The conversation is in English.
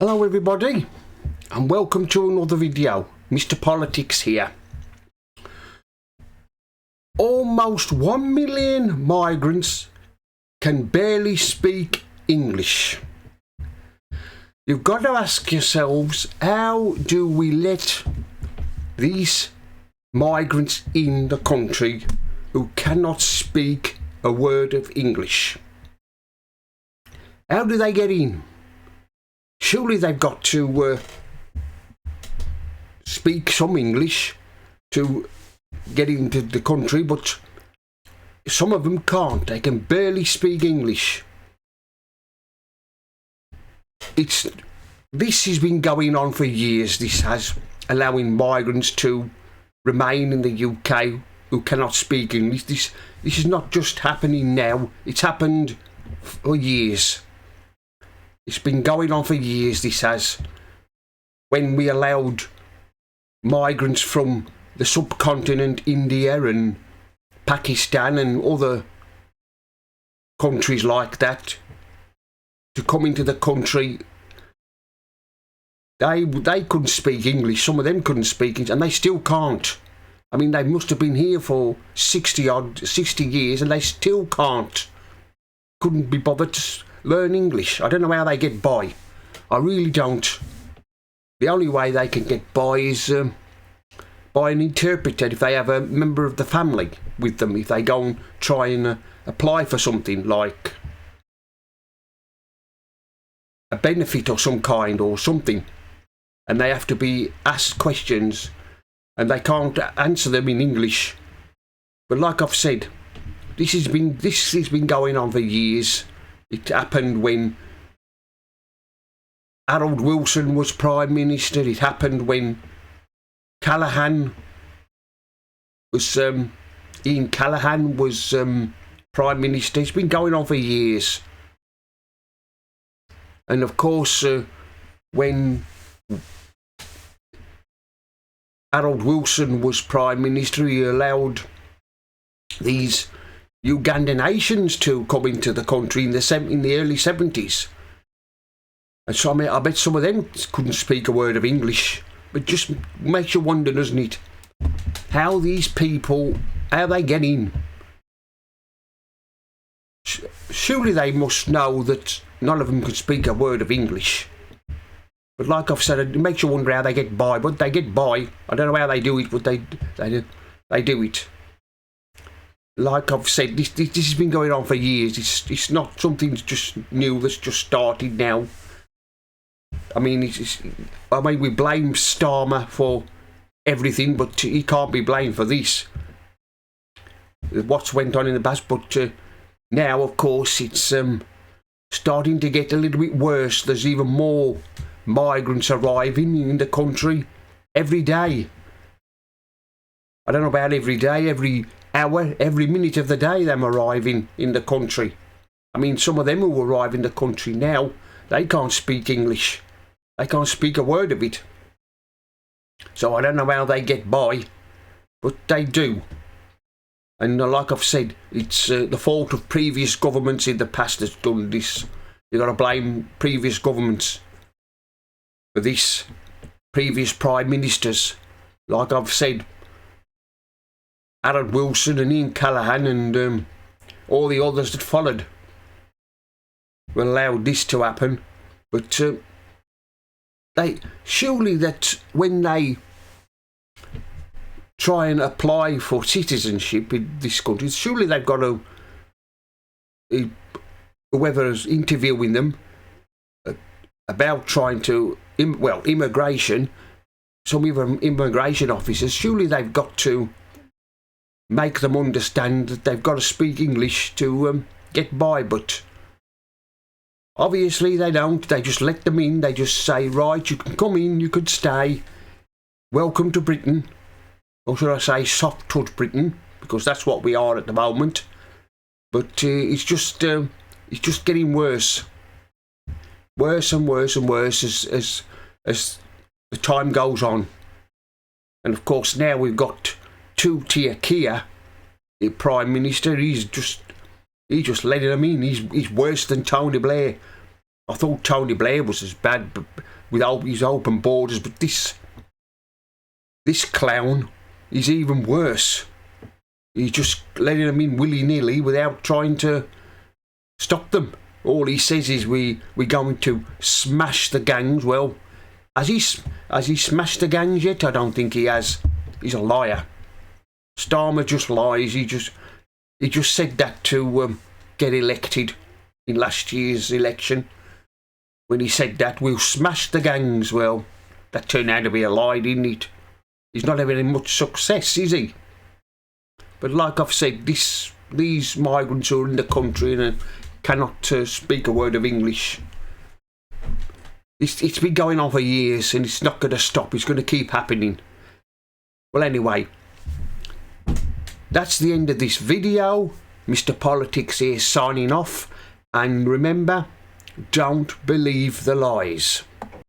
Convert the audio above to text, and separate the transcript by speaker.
Speaker 1: Hello everybody and welcome to another video. Mr. Politics here. Almost 1 million migrants can barely speak English. You've got to ask yourselves, how do we let these migrants in the country who cannot speak a word of English? How do they get in? Surely they've got to speak some English to get into the country, but some of them can't. They can barely speak English. This has been going on for years. This has, allowing migrants to remain in the UK who cannot speak English. This is not just happening now. It's happened for years. It's been going on for years, this has. When we allowed migrants from the subcontinent, India and Pakistan and other countries like that, to come into the country, they couldn't speak English. Some of them couldn't speak English, and they still can't. I mean, they must have been here for 60 years, and they still couldn't be bothered to learn English. I don't know how they get by. I really don't. The only way they can get by is by an interpreter, if they have a member of the family with them, if they go and try and apply for something like a benefit or some kind or something, and they have to be asked questions and they can't answer them in English. But like I've said, this has been going on for years. It happened when Harold Wilson was Prime Minister. It happened when Ian Callaghan was Prime Minister. It's been going on for years. And of course, when Harold Wilson was Prime Minister, he allowed these Ugandan nations to come into the country in the early 70s. And so I bet some of them couldn't speak a word of English. But just makes you wonder, doesn't it? How these people, how they get in. Surely they must know that none of them can speak a word of English. But like I've said, it makes you wonder how they get by. But they get by. I don't know how they do it, but they do it. Like I've said, this has been going on for years. It's not something that's just new, that's just started now. I mean, we blame Starmer for everything, but he can't be blamed for this. What's went on in the past, but now, of course, it's starting to get a little bit worse. There's even more migrants arriving in the country every day. I don't know about every day, every hour, every minute of the day, them arriving in the country. I mean, some of them who arrive in the country now, they can't speak English. They can't speak a word of it. So I don't know how they get by, but they do. And like I've said, it's the fault of previous governments in the past that's done this. You've got to blame previous governments for this. Previous prime ministers, like I've said, Harold Wilson and Ian Callaghan and all the others that followed were allowed this to happen. But surely that when they try and apply for citizenship in this country, surely they've got to, whoever's interviewing them about trying to, immigration, some of immigration officers, surely they've got to make them understand that they've got to speak English to get by, but obviously they don't. They just let them in. They just say, right, you can come in, you could stay, welcome to Britain, or should I say soft touch Britain, because that's what we are at the moment. But it's just getting worse and worse and worse as the time goes on. And of course now we've got two-tier Keir, the Prime Minister. He's just letting them in. He's worse than Tony Blair. I thought Tony Blair was as bad with his open borders, but this clown is even worse. He's just letting them in willy-nilly without trying to stop them. All he says is we're going to smash the gangs. Well, has he smashed the gangs yet? I don't think he has. He's a liar. Starmer just lies. He just said that to get elected in last year's election. When he said that, we'll smash the gangs. Well, that turned out to be a lie, didn't it? He's not having much success, is he? But like I've said, these migrants who are in the country and cannot speak a word of English, it's been going on for years and it's not going to stop. It's going to keep happening. Well, anyway, that's the end of this video. Mr. Politics here signing off. And remember, don't believe the lies.